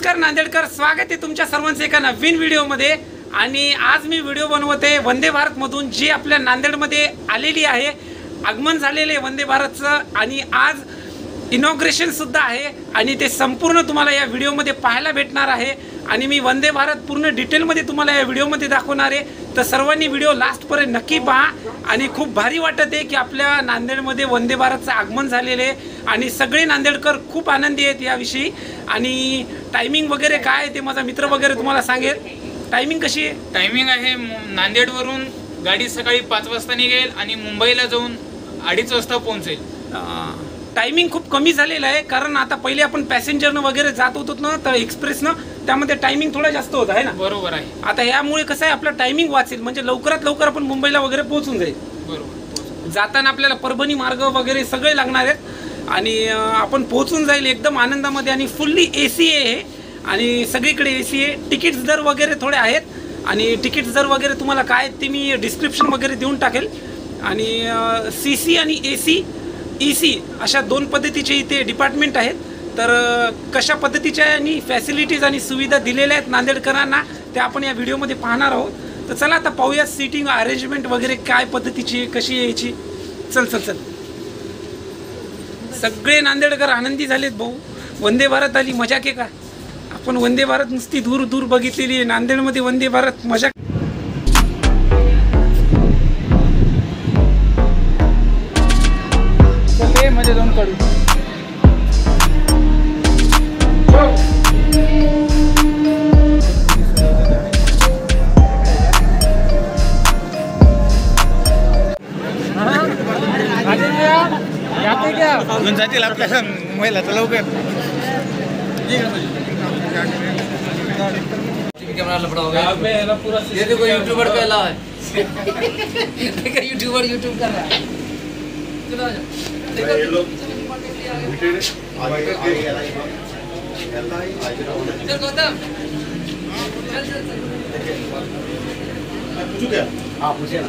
नमस्कार नांदेडकर, स्वागत आहे तुमच्या सर्वांचं एका नवीन व्हिडिओमध्ये। आणि आज मी व्हिडिओ बनवते वंदे भारत मधून, जी आपल्या नांदेडमध्ये आलेली आहे। आगमन झालेले वंदे भारतचं आणि आज इनॉग्रेशन सुद्धा आहे आणि ते संपूर्ण तुम्हाला या व्हिडिओमध्ये पाहायला भेटणार आहे। आणि मी वंदे भारत पूर्ण डिटेलमध्ये तुम्हाला या व्हिडिओमध्ये दाखवणार आहे, तर सर्वांनी व्हिडिओ लास्टपर्यंत नक्की पहा। आणि खूप भारी वाटत आहे की आपल्या नांदेडमध्ये वंदे भारतचं आगमन झालेले आहे आणि सगळे नांदेडकर खूप आनंदी आहेत याविषयी। आणि टायमिंग वगैरे काय ते माझा मित्र वगैरे तुम्हाला सांगेल। टायमिंग कशी आहे? टायमिंग आहे नांदेडवरून गाडी सकाळी 5 वाजता निघेल आणि मुंबईला जाऊन 2:30 वाजता पोहोचेल। टायमिंग खूप कमी झालेलं आहे, कारण आता पहिले आपण पॅसेंजरनं वगैरे जात होतो ना, तर एक्सप्रेसनं, त्यामध्ये टायमिंग थोडा जास्त होता आहे ना। बरोबर आहे। आता यामुळे कसं आहे, आपलं टायमिंग वाचेल, म्हणजे लवकरात लवकर आपण मुंबईला वगैरे पोहोचून जाईल। बरोबर। जाताना आपल्याला परभणी मार्ग वगैरे सगळे लागणार आहेत आणि आपण पोहोचून जाईल एकदम आनंदामध्ये। आणि फुल्ली AC आहे आणि सगळीकडे AC आहे। तिकीट्स दर वगैरे थोडे आहेत आणि तिकीट्स दर वगैरे तुम्हाला काय ते मी डिस्क्रिप्शन वगैरे देऊन टाकेल। आणि CC आणि EC अशा 2 पद्धतीचे इथे डिपार्टमेंट आहेत। तर कशा पद्धतीच्या आणि फॅसिलिटीज आणि सुविधा दिलेल्या आहेत नांदेडकरांना ते आपण या व्हिडिओमध्ये पाहणार आहोत। तर चला आता पाहूया सीटिंग अरेंजमेंट वगैरे काय पद्धतीची कशी यायची। चल चल चल, सगळे नांदेडकर आनंदी झालेत भाऊ। वंदे भारत आली, मजा के का? आपण वंदे भारत नुसती दूर दूर बघितलेली आहे, नांदेडमध्ये वंदे भारत मजा। मध्ये जाऊन काढू। जातील आपल्याला मुंबईला, तर लवकर कैमरा लपड़ा हो गया। ये देखो यूट्यूबर का ला है। देखो यूट्यूबर यूट्यूब कर रहा है। चलो आ जाओ। ये लोग चल गौतम, चल चल चल। पूछू क्या? हाँ पूछिए ना।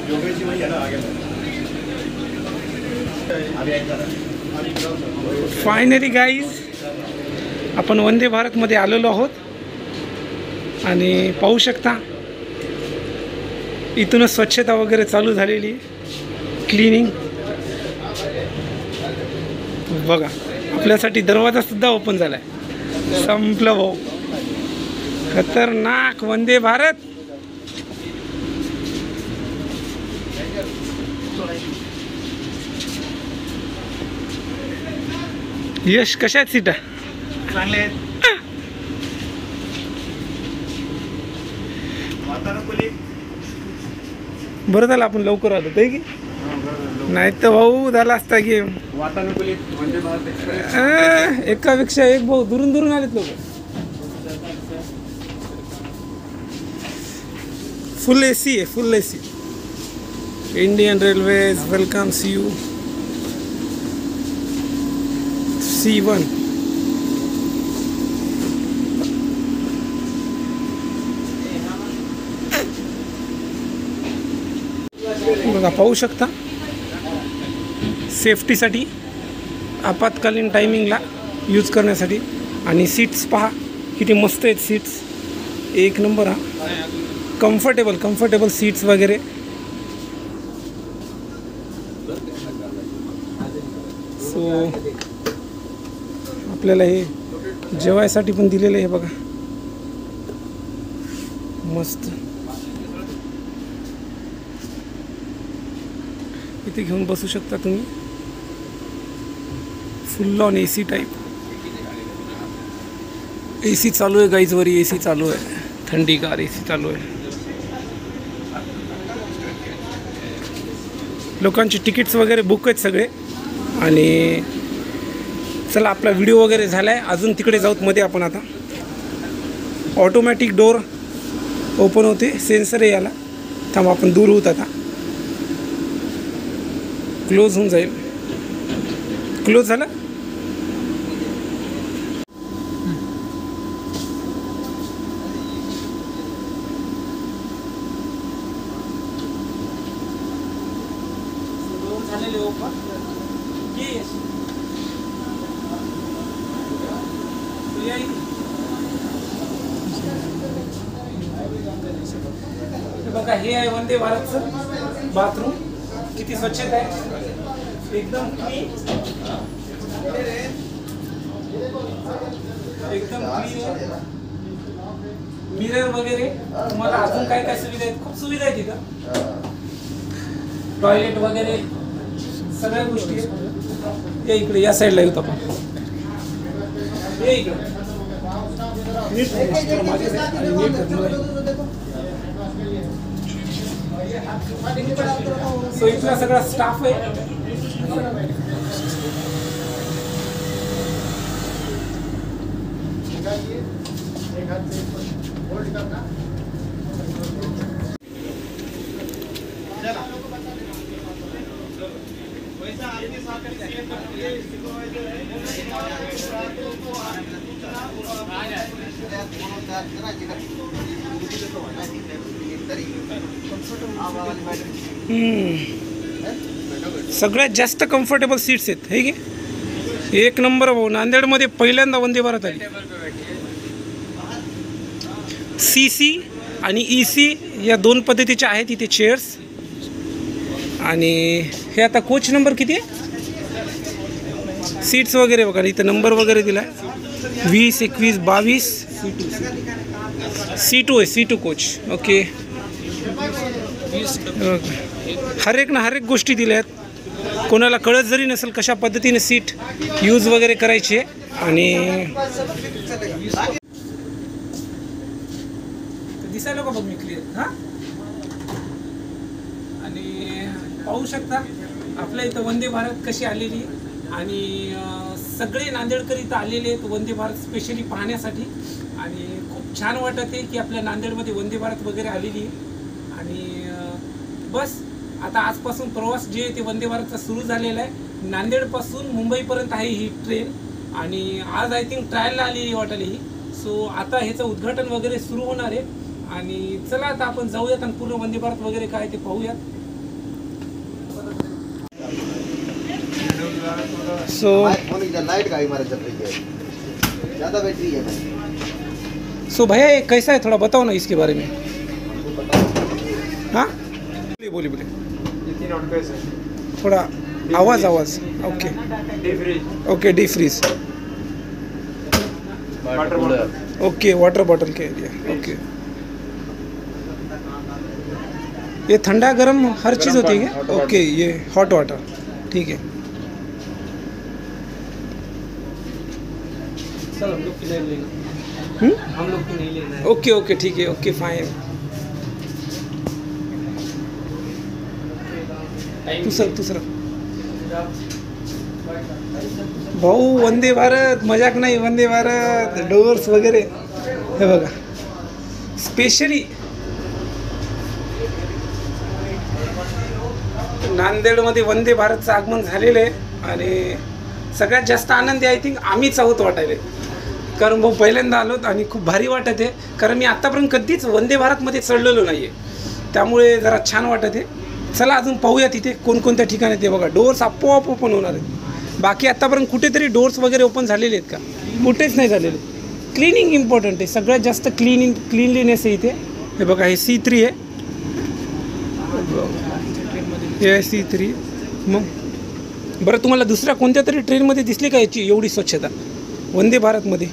योगेश जी वही है ना, आगे फायनली गाईज, आपण वंदे भारतमध्ये आलेलो आहोत आणि पाहू शकता इथूनच स्वच्छता वगैरे चालू झालेली आहे, क्लिनिंग बघा। आपल्यासाठी दरवाजा सुद्धा ओपन झाला आहे। संपलं भाऊ, खतरनाक वंदे भारत। यश, कशा आहेत सीटा? चांगले आहेत। वातानुकूलित, बरं झालं आपण लवकर आलो ते की, नाही तर भाऊ झाला असता गेम। वातानुकूलित वंदे भारत एक्सप्रेस एकापेक्षा एक भाऊ दुरून दुरून आलेत लोक। फुल AC आहे, फुल AC। Indian railways welcomes you C1। बघा, पाहू शकता सेफ्टीसाठी आपत्कालीन टायमिंगला यूज करण्यासाठी। आणि सीट्स पहा किती मस्त आहेत सीट्स, एक नंबर। हा कम्फर्टेबल सीट्स वगैरे। सो आपल्याला हे जेवायसाठी पण दिलेलं आहे बघा, मस्त। इथे घेऊन बसू शकता तुम्ही, फुल ऑन AC टाईप। AC चालू आहे गाईज, वरी AC चालू आहे, थंडीगार AC चालू आहे। लोकांची तिकीट्स वगैरे बुक आहेत सगळे। आणि चला, आपला व्हिडिओ वगैरे झाला आहे, अजून तिकडे जाऊत मध्ये आपण। आता ऑटोमॅटिक डोर ओपन होते, सेन्सर आहे याला। थांब, आपण दूर होत, आता क्लोज होऊन जाईल। क्लोज झालं। बघा हे आहे वंदे भारतचं बाथरूम. किती स्वच्छता आहे, एकदम क्लीन, एकदम क्लीन. मिरर वगैरे तुम्हाला अजून काय काय सुविधा आहेत, खूप सुविधा आहेत तिथं. टॉयलेट वगैरे सगळ्या गोष्टी आहेत. या इकडे या साईडला येतो आपण. ये इकडे सो इथला सगळा स्टाफ आहे. सगळ्यात जास्त कम्फर्टेबल सीट्स आहेत हे की एक नंबर भाऊ. नांदेडमध्ये पहिल्यांदा वंदे भारत आली. CC आणि EC या दोन पद्धतीच्या आहेत इथे चेअर्स. आणि हे आता कोच नंबर किती आहे, सीट्स वगैरे बघा इथं नंबर वगैरे दिला आहे 20, 21, 22. C2 आहे, C2 कोच. ओके, हर एक गोष्टी दिल्या आहेत. कोणाला कळत जरी नसेल कशा पद्धतीने सीट यूज वगैरे करायची आहे. आणि दिसायला का बघ मी क्लिअर. हां, आणि पाहू शकता आपल्या इथं वंदे भारत कशी आलेली. आणि सगळे नांदेडकर इथं आलेले आहेत वंदे भारत स्पेशली पाहण्यासाठी. आणि खूप छान वाटत आहे की आपल्या नांदेडमध्ये वंदे भारत वगैरे आलेली आहे. आणि बस आता आजपासून प्रवास जे आहे ते वंदे भारतचा सुरू झालेला आहे. नांदेडपासून मुंबईपर्यंत आहे ही ट्रेन. आणि आज आय थिंक ट्रायलला आली वाटली ही. सो आता ह्याचं उद्घाटन वगैरे सुरू होणार आहे. आणि चला आता आपण जाऊयात आणि पूर्ण वंदे भारत वगैरे काय ते पाहूयात. सो लाइट गाड़ी हमारे चल रही है, ज़्यादा बैटरी है. सो भैया ये कैसा है, थोड़ा बताओ ना इसके बारे में. हाँ बोलिए बोलिए ये 3 ऑन पैसे थोड़ा आवाज़. Okay deep freeze, okay, D freeze. Water bottle, okay, water bottle के लिए. ओके, ये ठंडा गर्म हर चीज़ होती है क्या? ओके, ये हॉट वाटर, ठीक है. सर हम लोग की नहीं लेंगे, हम लोग की नहीं लेना है. ओके ओके, ठीक है, ओके फाइन. दुसरं भाऊ वंदे भारत मजाक नाही. वंदे भारत डोअर्स वगैरे हे बघा स्पेशली नांदेडमध्ये वंदे भारतचं आगमन झालेलं आहे. आणि सगळ्यात जास्त आनंदी आय थिंक आम्हीच आहोत वाटायला. कारण भाऊ पहिल्यांदा आलो आणि खूप भारी वाटत आहे. कारण मी आत्तापर्यंत कधीच वंदे भारतमध्ये चढलेलो नाही आहे, त्यामुळे जरा छान वाटत आहे. चला अजून पाहूया तिथे कोणकोणत्या ठिकाणी ते बघा. डोअर्स आपोआप ओपन होणार आहेत. बाकी आत्तापर्यंत कुठेतरी डोअर्स वगैरे ओपन झालेले आहेत का? कुठेच नाही झालेले. क्लिनिंग इम्पॉर्टंट आहे, सगळ्यात जास्त क्लीनलीनेस आहे इथे. हे बघा हे C3 आहे, हे आहे C3. मग बरं तुम्हाला दुसऱ्या कोणत्या तरी ट्रेनमध्ये दिसली का याची एवढी स्वच्छता वंदे भारतमध्ये?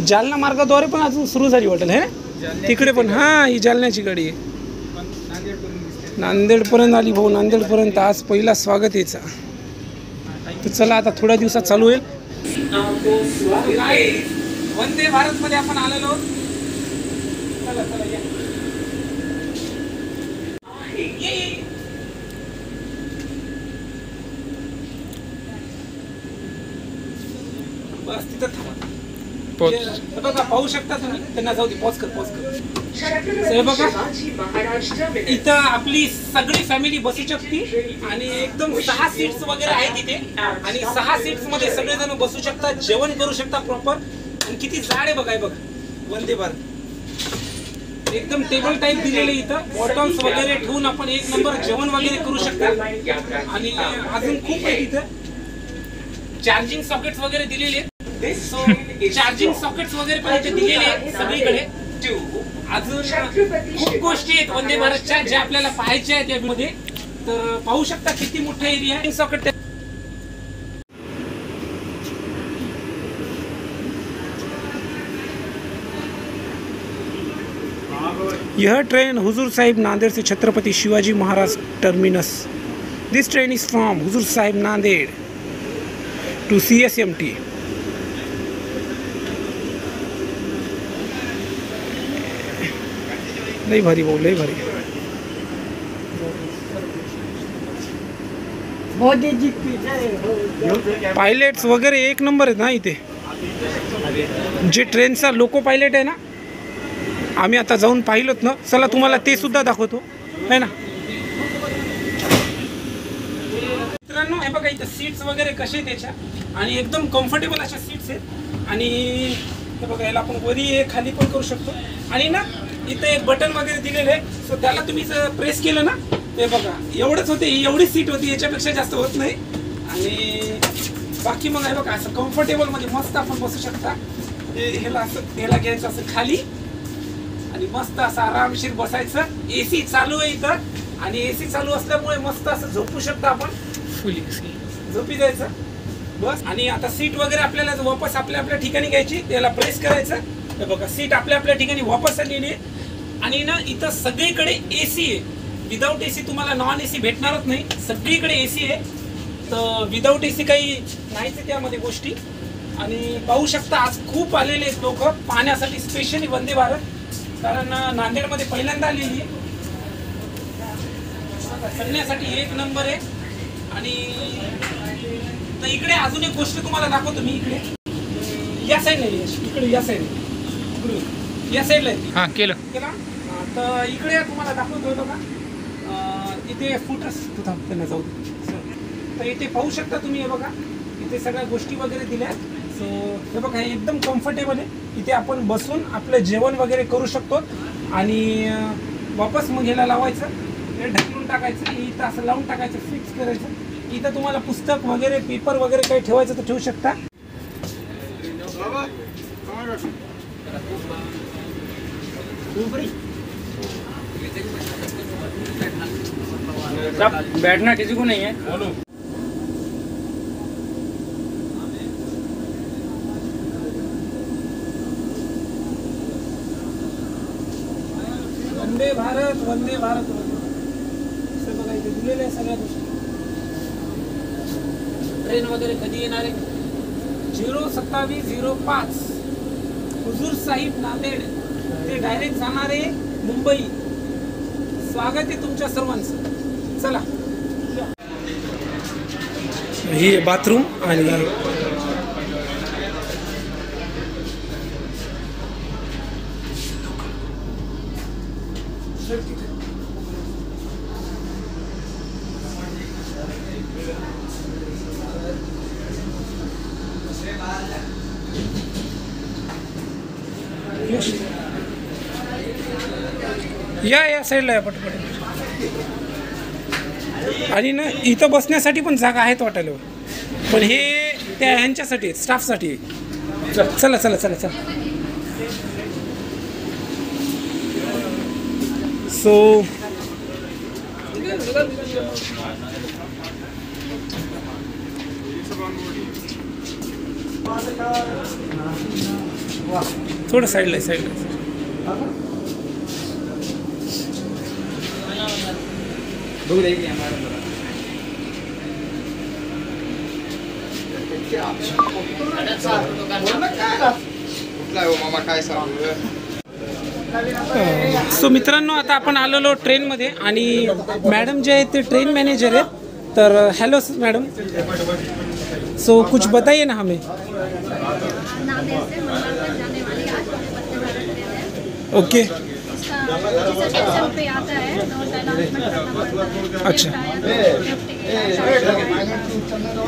जालना मार्गाद्वारे पण अजून सुरू झाली वाटेल है ना तिकडे पण. हां, ही जालन्याची गाडी आहे. नांदेडपर्यंत आली भाऊ, नांदेडपर्यंत. आज पहिला स्वागत यायचा. तर चला आता थोड्या दिवसात चालू होईल. वंदे भारतमध्ये आपण आलेलो. चला चला या. बस तिथं थांबा. हे बघा पाहू शकता तुम्ही. त्यांना जाऊ दे, पॉज कर. हे बघा इथं आपली सगळी फॅमिली बसू शकते. आणि एकदम 6 सीट्स वगैरे आहेत इथे. आणि 6 सीट्स मध्ये सगळेजण बसू शकतात, जेवण करू शकता प्रॉपर. आणि किती जाड आहे बघा. बघ वंदे भारत एकदम टेबल टाईप दिलेले इथं. बॉटल्स वगैरे ठेवून आपण एक नंबर जेवण वगैरे करू शकता. आणि अजून खूप आहे इथं. चार्जिंग सॉकेट्स वगैरे दिलेले आहेत. सो चार्जिंग सॉकेट्स वगैरे पण इथे दिलेले आहेत सगळीकडे. अजून खूप गोष्टी आहेत वंदे भारतच्या ज्या आपल्याला पाहायच्या आहेत यामध्ये. तर पाहू शकता किती मोठा एरिया आहे. सॉकेट यह ट्रेन हुजूर साहिब नांदेड़ से Chhatrapati Shivaji Maharaj terminus. This train is from Hazur Sahib Nanded to CSMT. लई भारी भाऊ, लई भारी. पायलट्स वगैरे एक नंबर आहेत ना इथे. जे ट्रेनचा लोको पायलट आहे ना, आम्ही आता जाऊन पाहिलोत ना. चला तुम्हाला ते सुद्धा दाखवतो है ना. मित्रांनो हे बघा इथं सीट्स वगैरे कसे आहेत त्याच्या, आणि एकदम कम्फर्टेबल अशा सीट्स आहेत. आणि हे बघा याला आपण वरी खाली पण करू शकतो. आणि ना इथं एक बटन वगैरे दिलेलं आहे. सो त्याला तुम्ही जर प्रेस केलं ना, ते बघा एवढंच होते, एवढी सीट होती, याच्यापेक्षा जास्त होत नाही. आणि बाकी मग आहे बघा असं कम्फर्टेबल मध्ये मस्त आपण बसू शकता. ह्याला असं ह्याला घ्यायचं असं खाली आणि मस्त असं आरामशीर बसायचं. AC चालू आहे इथं, आणि AC चालू असल्यामुळे मस्त असं झोपू शकता आपण. फुली झोपी जायचं बस. आणि आता सीट वगैरे आपल्याला वापस आपल्या आपल्या ठिकाणी घ्यायची. त्याला प्रेस करायचं. हे बघा सीट आपल्या आपल्या ठिकाणी वापस आलेली आहे. आणि ना इथं सगळीकडे AC आहे. विदाऊट AC तुम्हाला नॉन AC भेटणारच नाही. सगळीकडे AC आहे. तर विदाऊट AC काही नाहीच आहे त्यामध्ये गोष्टी. आणि पाहू शकता आज खूप आलेले आहेत लोक पाहण्यासाठी स्पेशली वंदे भारत. कारण नांदेडमध्ये पहिल्यांदा आलेली आहे. चढण्यासाठी एक नंबर आहे. आणि तर इकडे अजून एक गोष्ट तुम्हाला दाखवतो मी. इकडे या साईडला इकडे या साईडला या साईडला हा केलं. तर इकडे तुम्हाला दाखवतो बघा. इथे फुटस त्यांना जाऊ. तर इथे पाहू शकता तुम्ही. हे बघा इथे सगळ्या गोष्टी वगैरे दिल्या. सो हे बघा हे एकदम कम्फर्टेबल आहे. इथे आपण बसून आपलं जेवण वगैरे करू शकतो. आणि वापस मग ह्याला लावायचं, हे ढकलून टाकायचं, इथं असं लावून टाकायचं, फिक्स करायचं. इथं तुम्हाला पुस्तक वगैरे पेपर वगैरे काही ठेवायचं तर ठेवू शकता. बैठना किसी को नहीं है. वंदे भारत वंदे भारत असं बघा इथे दिलेल्या आहे सगळ्या गोष्टी. ट्रेन वगैरे कधी येणार आहे. 02705 हुजूर साहिब नांदेड ते डायरेक्ट जाणार आहे मुंबई. स्वागत आहे तुमच्या सर्वांचं. चला ही बाथरूम. आणि या साईडला आहे पटपट. आणि ना इथं बसण्यासाठी पण जागा आहेत वाटायला. पण हे त्या ह्यांच्यासाठी स्टाफसाठी. चला चला चला चला. सो थोडं साईडला आहे साईडला. सो मित्रांनो आता आपण आलेलो ट्रेनमध्ये. आणि मॅडम जे आहेत ते ट्रेन मॅनेजर आहेत. तर हेलो मैडम. सो कुछ बताइए ना हमें. नांदेड़ से मंगल तक जाने वाली आज वंदे भारत ट्रेन है. ओके. जिस स्टेशन पे आता है तो अनाउंसमेंट करना पड़ता है. अच्छा. Tyre,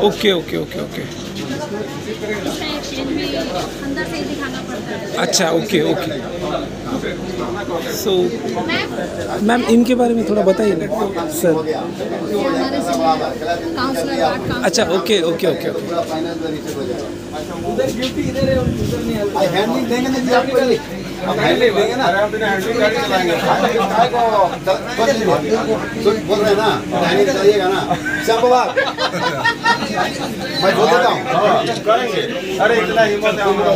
okay okay okay okay. इसका एक्सचेंज भी अंदर से ही दिखाना पड़ता है। अच्छा, okay okay. So ma'am ma'am इनके बारे में थोड़ा बताइए ना सर। ये हमारे काउंसलर वार्ड काउंसलर। अच्छा, ओके ओके ओके ओके। पूरा फाइनल रिसीव हो जाएगा। उधर ड्यूटी इधर है, उधर नहीं है। भाई हैंडलिंग देंगे ना जी आपको ये। अब हैंडलिंग देंगे ना, हैंडलिंग गाड़ी चलाएंगे। काय को बोल रहे हैं ना, हैंडलिंग चलाइएगा ना। श्याम बाबा मैं बोल देता हूँ करेंगे। अरे इतना हिम्मत है हमारा।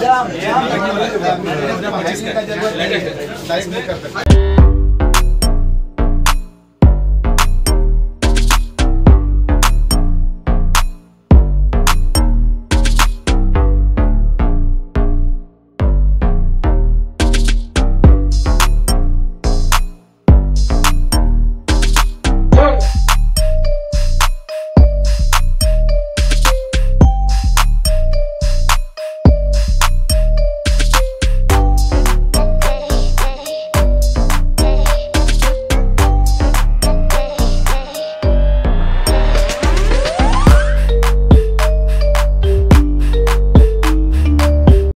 श्याम, हैंडलिंग का जरूरत नहीं है, टाइप नहीं कर सकते।